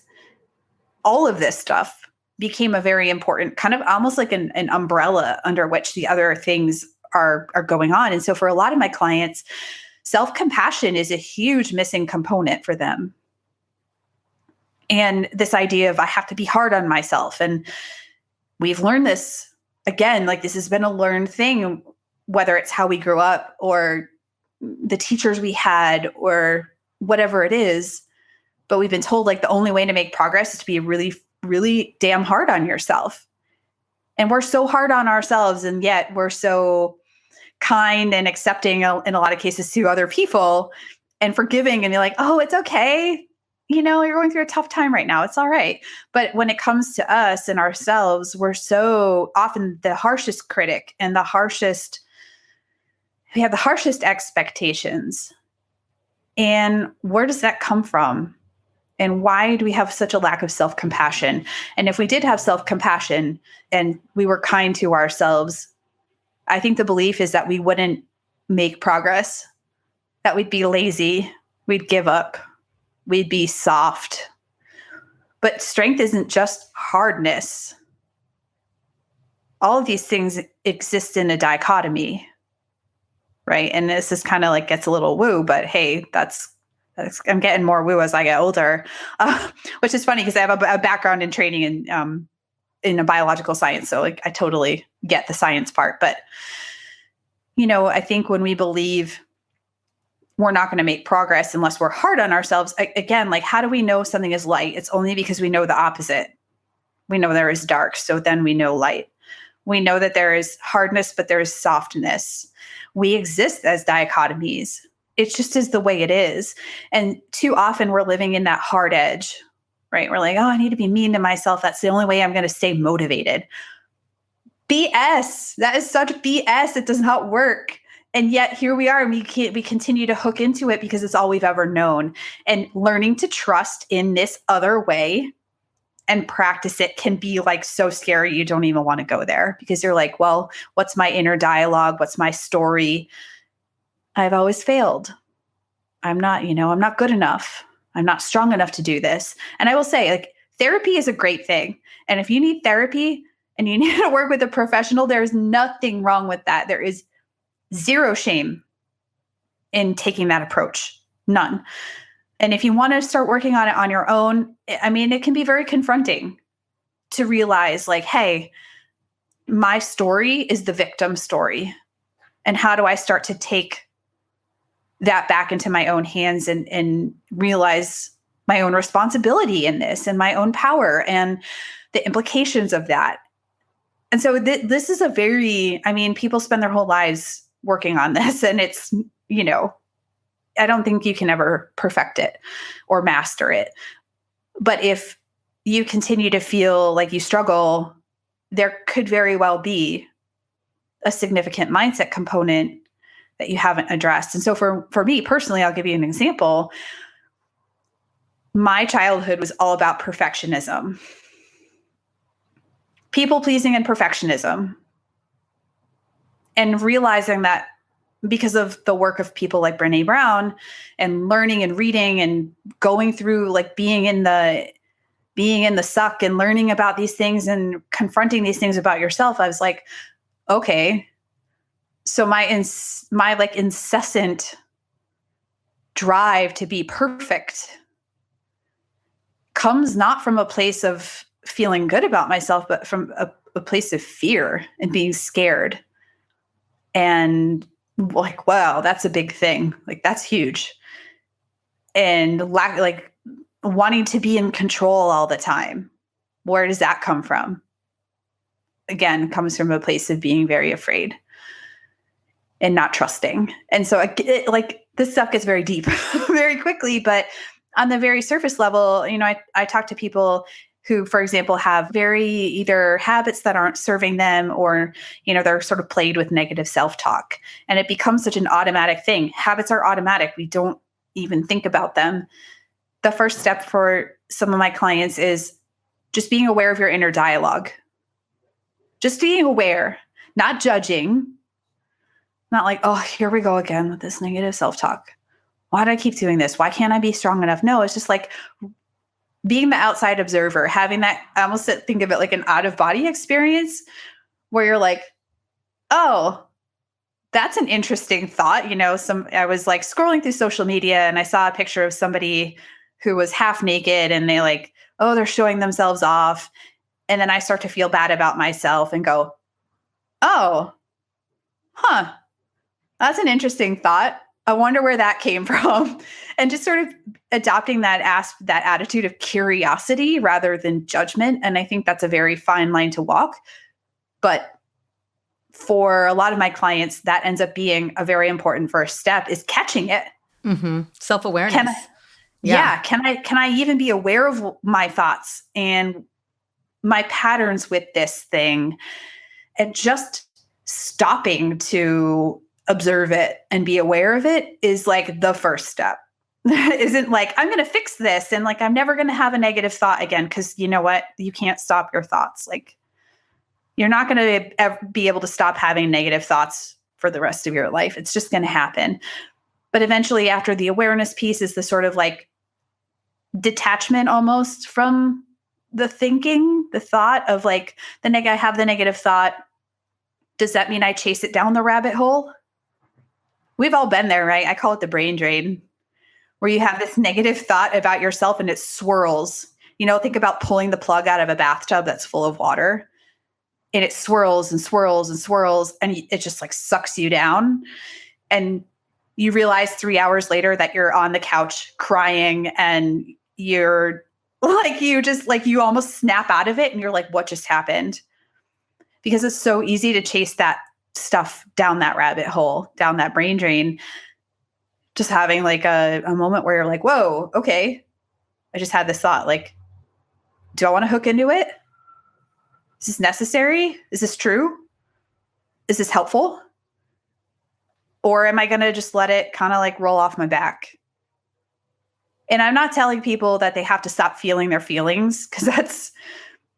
S1: all of this stuff became a very important kind of almost like an umbrella under which the other things are going on. And so for a lot of my clients, self-compassion is a huge missing component for them. And this idea of I have to be hard on myself. And we've learned this again, like this has been a learned thing, whether it's how we grew up or the teachers we had or whatever it is. But we've been told like the only way to make progress is to be really, really damn hard on yourself. And we're so hard on ourselves. And yet we're so kind and accepting in a lot of cases to other people and forgiving and be like, oh, it's okay. You know, you're going through a tough time right now. It's all right. But when it comes to us and ourselves, we're so often the harshest critic and we have the harshest expectations. And where does that come from? And why do we have such a lack of self-compassion? And if we did have self-compassion and we were kind to ourselves, I think the belief is that we wouldn't make progress, that we'd be lazy, we'd give up, we'd be soft. But strength isn't just hardness. All of these things exist in a dichotomy, right? And this is kind of like gets a little woo, but hey, I'm getting more woo as I get older, which is funny because I have a background in training in a biological science. So like I totally get the science part. But, you know, I think when we believe we're not going to make progress unless we're hard on ourselves, again, like how do we know something is light? It's only because we know the opposite. We know there is dark. So then we know light. We know that there is hardness, but there is softness. We exist as dichotomies. It just is the way it is. And too often we're living in that hard edge, right? We're like, oh, I need to be mean to myself. That's the only way I'm going to stay motivated. BS. That is such BS. It does not work. And yet here we are, and we continue to hook into it because it's all we've ever known. And learning to trust in this other way and practice it can be like so scary. You don't even want to go there because you're like, well, what's my inner dialogue? What's my story? I've always failed. I'm not good enough. I'm not strong enough to do this. And I will say, like, therapy is a great thing. And if you need therapy and you need to work with a professional, there's nothing wrong with that. There is zero shame in taking that approach. None. And if you want to start working on it on your own, I mean, it can be very confronting to realize like, hey, my story is the victim story. And how do I start to take that back into my own hands and realize my own responsibility in this and my own power and the implications of that? And so this is people spend their whole lives working on this, and it's, I don't think you can ever perfect it or master it. But if you continue to feel like you struggle, there could very well be a significant mindset component that you haven't addressed. And so for me personally, I'll give you an example. My childhood was all about perfectionism, people pleasing and perfectionism. And realizing that because of the work of people like Brené Brown and learning and reading and going through like being in the suck and learning about these things and confronting these things about yourself, I was like, okay, so my like incessant drive to be perfect comes not from a place of feeling good about myself, but from a place of fear and being scared. And like, wow, that's a big thing. Like, that's huge. And like wanting to be in control all the time. Where does that come from? Again, comes from a place of being very afraid and not trusting. And so like this stuff gets very deep very quickly, but on the very surface level, I talk to people who, for example, have very either habits that aren't serving them or, they're sort of plagued with negative self-talk. And it becomes such an automatic thing. Habits are automatic. We don't even think about them. The first step for some of my clients is just being aware of your inner dialogue. Just being aware, not judging, not like, oh, here we go again with this negative self-talk. Why do I keep doing this? Why can't I be strong enough? No, it's just like being the outside observer, having that, I almost think of it like an out-of-body experience where you're like, oh, that's an interesting thought. I was like scrolling through social media and I saw a picture of somebody who was half naked and they like, oh, they're showing themselves off. And then I start to feel bad about myself and go, oh, that's an interesting thought. I wonder where that came from. And just sort of adopting that attitude of curiosity rather than judgment. And I think that's a very fine line to walk. But for a lot of my clients, that ends up being a very important first step is catching it.
S2: Mm-hmm. Self-awareness.
S1: Can I even be aware of my thoughts and my patterns with this thing, and just stopping to observe it and be aware of it is like the first step. Isn't like, I'm going to fix this and like, I'm never going to have a negative thought again. Cause you know what? You can't stop your thoughts. Like you're not going to be able to stop having negative thoughts for the rest of your life. It's just going to happen. But eventually after the awareness piece is the sort of like detachment almost from the thinking, the thought of like I have the negative thought. Does that mean I chase it down the rabbit hole? We've all been there, right? I call it the brain drain, where you have this negative thought about yourself and it swirls. Think about pulling the plug out of a bathtub that's full of water and it swirls and swirls and swirls and it just like sucks you down. And you realize 3 hours later that you're on the couch crying and you're like, you almost snap out of it and you're like, what just happened? Because it's so easy to chase that stuff down that rabbit hole, down that brain drain. Just having like a moment where you're like, whoa, okay. I just had this thought, like, do I want to hook into it? Is this necessary? Is this true? Is this helpful? Or am I going to just let it kind of like roll off my back? And I'm not telling people that they have to stop feeling their feelings, because that's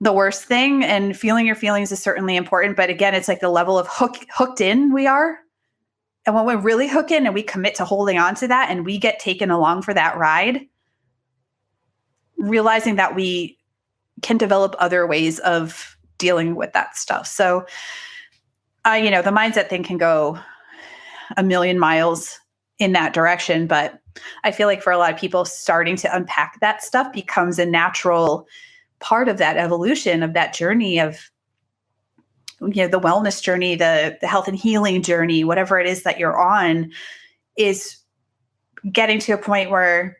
S1: the worst thing. And feeling your feelings is certainly important. But again, it's like the level of hooked in we are. And when we really hook in and we commit to holding on to that and we get taken along for that ride, realizing that we can develop other ways of dealing with that stuff. So, the mindset thing can go a million miles in that direction. But I feel like for a lot of people, starting to unpack that stuff becomes a natural part of that evolution, of that journey of, the wellness journey, the health and healing journey, whatever it is that you're on, is getting to a point where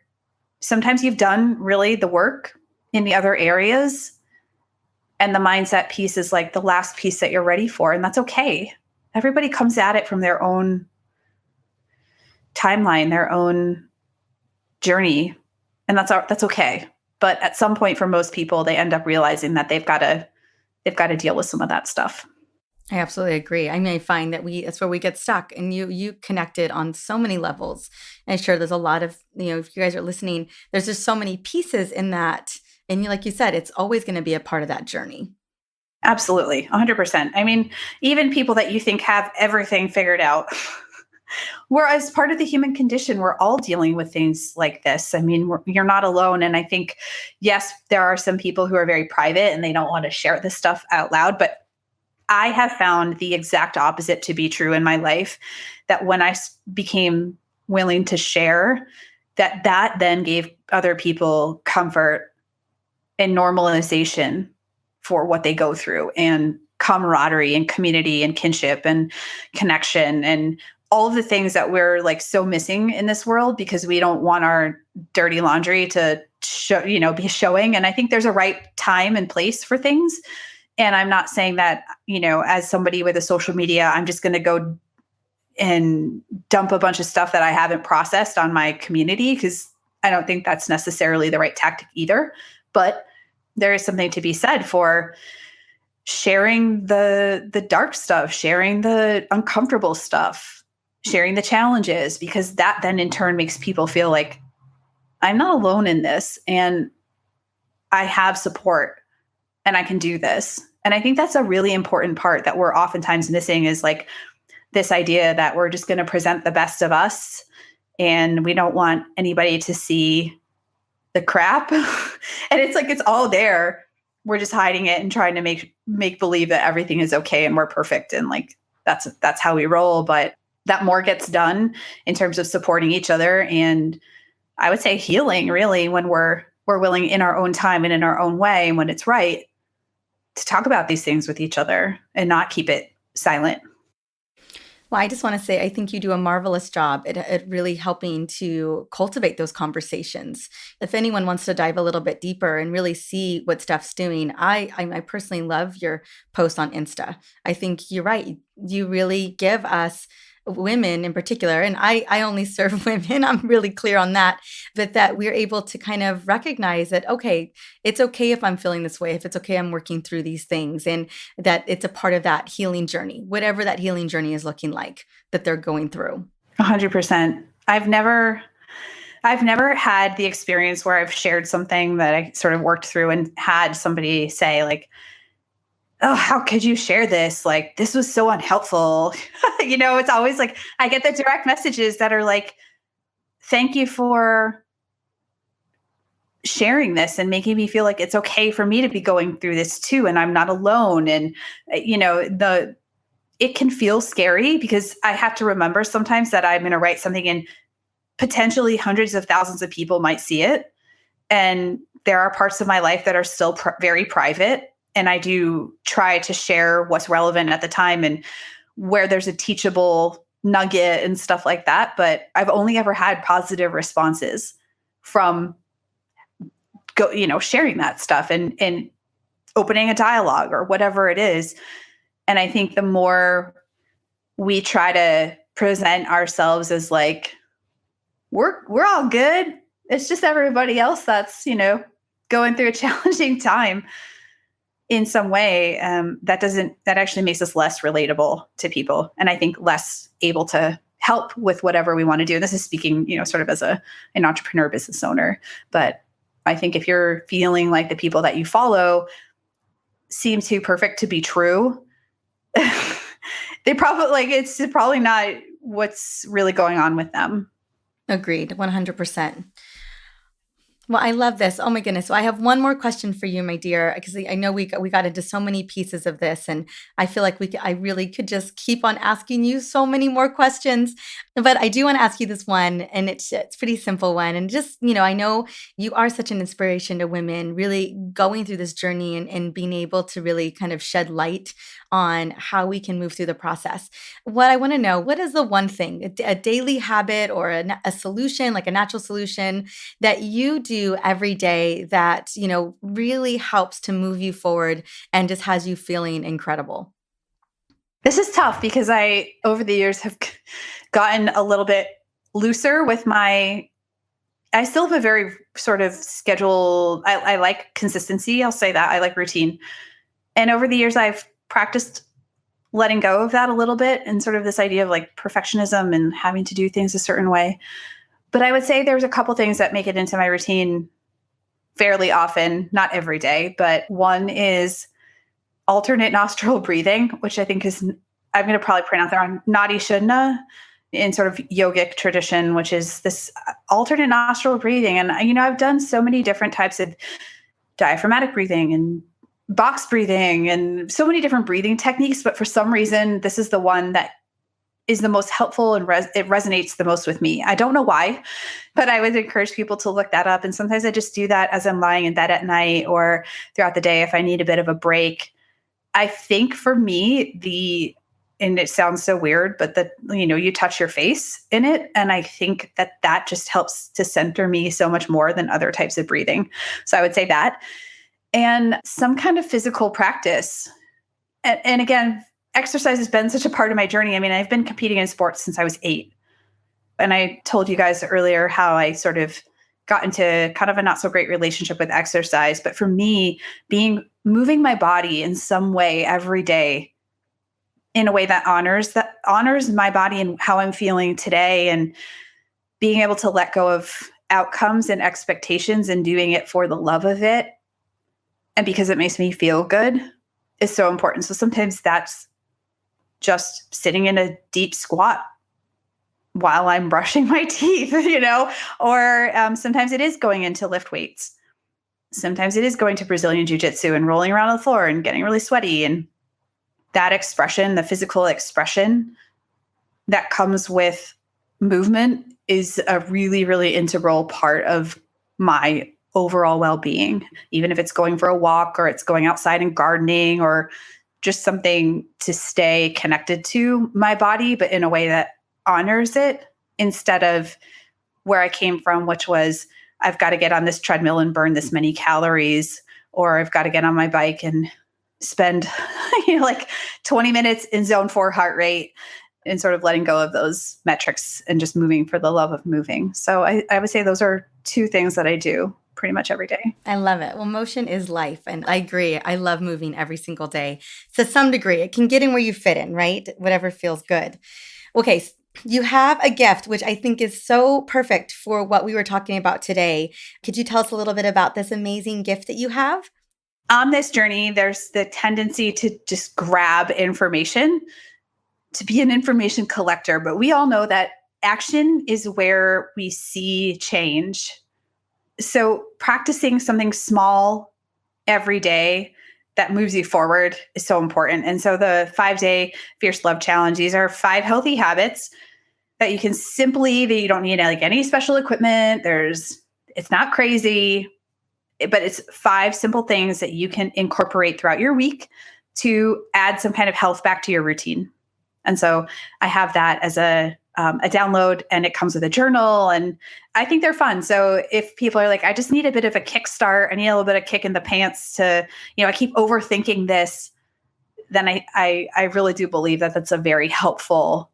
S1: sometimes you've done really the work in the other areas. And the mindset piece is like the last piece that you're ready for. And that's okay. Everybody comes at it from their own timeline, their own journey. And that's okay. But at some point for most people, they end up realizing that they've got to deal with some of that stuff.
S2: I absolutely agree. I mean, I find that that's where we get stuck, and you connected on so many levels. And sure, there's a lot of, if you guys are listening, there's just so many pieces in that. And like you said, it's always going to be a part of that journey.
S1: Absolutely. 100%. I mean, even people that you think have everything figured out, whereas part of the human condition, we're all dealing with things like this. I mean, you're not alone. And I think, yes, there are some people who are very private and they don't want to share this stuff out loud. But I have found the exact opposite to be true in my life, that when I became willing to share, that then gave other people comfort and normalization for what they go through, and camaraderie and community and kinship and connection and all of the things that we're like so missing in this world because we don't want our dirty laundry to show, be showing. And I think there's a right time and place for things. And I'm not saying that, as somebody with a social media, I'm just going to go and dump a bunch of stuff that I haven't processed on my community, because I don't think that's necessarily the right tactic either. But there is something to be said for sharing the dark stuff, sharing the uncomfortable stuff, sharing the challenges, because that then in turn makes people feel like I'm not alone in this and I have support and I can do this. And I think that's a really important part that we're oftentimes missing, is like this idea that we're just going to present the best of us and we don't want anybody to see the crap. And it's like, it's all there. We're just hiding it and trying to make believe that everything is okay and we're perfect. And like, that's how we roll. But that more gets done in terms of supporting each other. And I would say healing, really, when we're willing in our own time and in our own way, and when it's right, to talk about these things with each other and not keep it silent.
S2: Well, I just want to say, I think you do a marvelous job at really helping to cultivate those conversations. If anyone wants to dive a little bit deeper and really see what Steph's doing, I personally love your post on Insta. I think you're right. You really give us women in particular, and I only serve women, I'm really clear on that, but that we're able to kind of recognize that, okay, it's okay if I'm feeling this way, if it's okay I'm working through these things, and that it's a part of that healing journey, whatever that healing journey is looking like that they're going through.
S1: 100%. I've never had the experience where I've shared something that I sort of worked through and had somebody say like, oh, how could you share this? Like, this was so unhelpful. It's always like, I get the direct messages that are like, thank you for sharing this and making me feel like it's okay for me to be going through this too. And I'm not alone. And, it can feel scary because I have to remember sometimes that I'm going to write something and potentially hundreds of thousands of people might see it. And there are parts of my life that are still very private. And I do try to share what's relevant at the time and where there's a teachable nugget and stuff like that. But I've only ever had positive responses from sharing that stuff and opening a dialogue or whatever it is. And I think the more we try to present ourselves as like, we're all good. It's just everybody else that's, going through a challenging time in some way, that actually makes us less relatable to people. And I think less able to help with whatever we want to do. And this is speaking, sort of as an entrepreneur business owner. But I think if you're feeling like the people that you follow seem too perfect to be true, it's probably not what's really going on with them.
S2: Agreed, 100%. Well, I love this. Oh my goodness. So I have one more question for you, my dear, because I know we got into so many pieces of this, and I feel like I really could just keep on asking you so many more questions. But I do want to ask you this one, and it's a pretty simple one. And just, I know you are such an inspiration to women really going through this journey and being able to really kind of shed light on how we can move through the process. What I want to know, what is the one thing, a daily habit or a solution, like a natural solution that you do every day that, really helps to move you forward and just has you feeling incredible?
S1: This is tough because I, over the years, have gotten a little bit looser with I still have a very sort of schedule. I like consistency. I'll say that. I like routine. And over the years, I've practiced letting go of that a little bit and sort of this idea of like perfectionism and having to do things a certain way. But I would say there's a couple things that make it into my routine fairly often, not every day, but one is alternate nostril breathing, which I think is, I'm going to probably pronounce that wrong, Nadi Shodhana in sort of yogic tradition, which is this alternate nostril breathing. And, I've done so many different types of diaphragmatic breathing and box breathing and so many different breathing techniques. But for some reason, this is the one that is the most helpful and it resonates the most with me. I don't know why, but I would encourage people to look that up. And sometimes I just do that as I'm lying in bed at night or throughout the day if I need a bit of a break. I think for me, and it sounds so weird, but you touch your face in it. And I think that just helps to center me so much more than other types of breathing. So I would say that. And some kind of physical practice. And again, exercise has been such a part of my journey. I mean, I've been competing in sports since I was 8. And I told you guys earlier how I sort of got into kind of a not so great relationship with exercise. But for me, moving my body in some way every day in a way that honors my body and how I'm feeling today, and being able to let go of outcomes and expectations and doing it for the love of it and because it makes me feel good is so important. So sometimes that's just sitting in a deep squat while I'm brushing my teeth, or sometimes it is going into lift weights. Sometimes it is going to Brazilian jiu-jitsu and rolling around on the floor and getting really sweaty. And that expression, the physical expression that comes with movement, is a really, really integral part of my overall well-being, even if it's going for a walk or it's going outside and gardening or just something to stay connected to my body, but in a way that honors it instead of where I came from, which was I've got to get on this treadmill and burn this many calories, or I've got to get on my bike and spend 20 minutes in zone 4 heart rate, and sort of letting go of those metrics and just moving for the love of moving. So I would say those are 2 things that I do pretty much every day.
S2: I love it. Well, motion is life. And I agree. I love moving every single day. To some degree, it can get in where you fit in, right? Whatever feels good. Okay. You have a gift, which I think is so perfect for what we were talking about today. Could you tell us a little bit about this amazing gift that you have?
S1: On this journey, there's the tendency to just grab information, to be an information collector. But we all know that action is where we see change. So practicing something small every day that moves you forward is so important. And so the 5-day Fierce Love Challenge, these are 5 healthy habits that you can that you don't need any special equipment. It's not crazy, but it's 5 simple things that you can incorporate throughout your week to add some kind of health back to your routine. And so I have that as a download, and it comes with a journal, and I think they're fun. So if people are like, I just need a bit of a kickstart, I need a little bit of kick in the pants to, I keep overthinking this, then I really do believe that that's a very helpful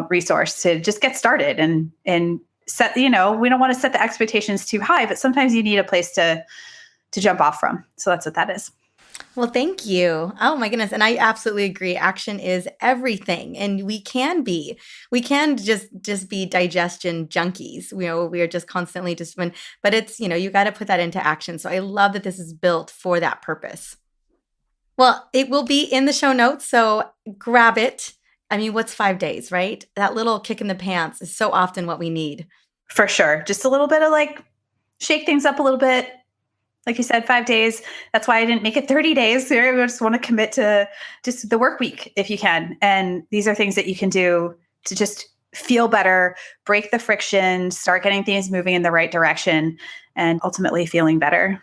S1: resource to just get started and set, we don't want to set the expectations too high, but sometimes you need a place to jump off from. So that's what that is.
S2: Well, thank you. Oh my goodness. And I absolutely agree. Action is everything. And we can just be digestion junkies. We are just constantly but it's, you got to put that into action. So I love that this is built for that purpose. Well, it will be in the show notes. So grab it. I mean, what's 5 days, right? That little kick in the pants is so often what we need.
S1: For sure. Just a little bit of shake things up a little bit. Like you said, 5 days. That's why I didn't make it 30 days. I just want to commit to just the work week if you can. And these are things that you can do to just feel better, break the friction, start getting things moving in the right direction, and ultimately feeling better.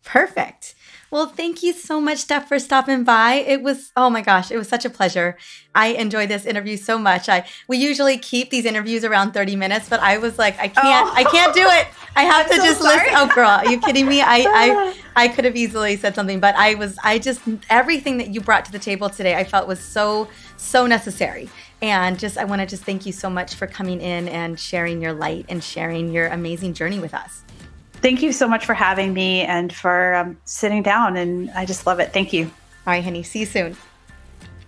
S2: Perfect. Well, thank you so much, Steph, for stopping by. Oh my gosh, it was such a pleasure. I enjoyed this interview so much. We usually keep these interviews around 30 minutes, but I was like, I can't do it. I have to just listen. Oh girl, are you kidding me? I could have easily said something, but everything that you brought to the table today, I felt was so necessary. And I want to just thank you so much for coming in and sharing your light and sharing your amazing journey with us.
S1: Thank you so much for having me and for sitting down. And I just love it. Thank you.
S2: All right, honey. See you soon.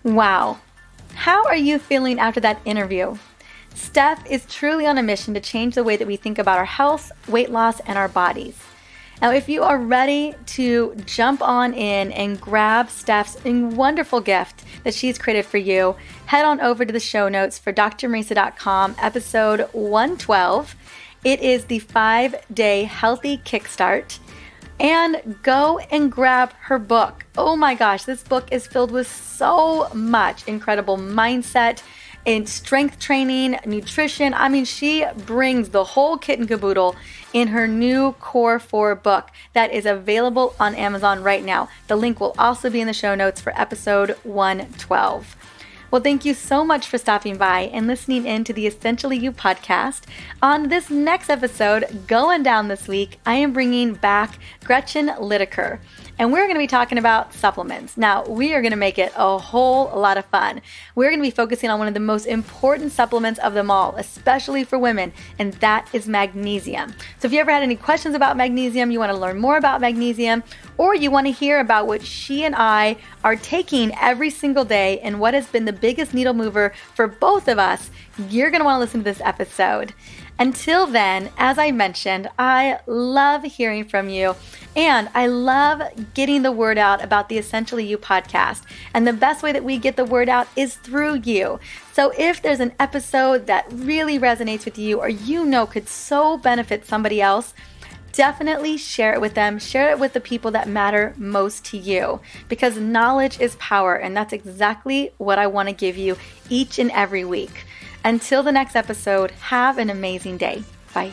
S2: Wow. How are you feeling after that interview? Steph is truly on a mission to change the way that we think about our health, weight loss, and our bodies. Now, if you are ready to jump on in and grab Steph's wonderful gift that she's created for you, head on over to the show notes for drmarisa.com, episode 112. It is the 5-day healthy kickstart. And go and grab her book. Oh my gosh, this book is filled with so much incredible mindset and strength training, nutrition. I mean, she brings the whole kit and caboodle in her new Core 4 book that is available on Amazon right now. The link will also be in the show notes for episode 112. Well, thank you so much for stopping by and listening in to the Essentially You podcast. On this next episode, going down this week, I am bringing back Gretchen Lideker. and we're going to be talking about supplements. Now, we are going to make it a whole lot of fun. We're going to be focusing on one of the most important supplements of them all, especially for women, and that is magnesium. So if you ever had any questions about magnesium, you want to learn more about magnesium, or you want to hear about what she and I are taking every single day and what has been the biggest needle mover for both of us, you're going to want to listen to this episode. Until then, as I mentioned, I love hearing from you and I love getting the word out about the Essentially You podcast. And the best way that we get the word out is through you. So if there's an episode that really resonates with you or you know could so benefit somebody else, definitely share it with them. Share it with the people that matter most to you, because knowledge is power, and that's exactly what I want to give you each and every week. Until the next episode, have an amazing day. Bye.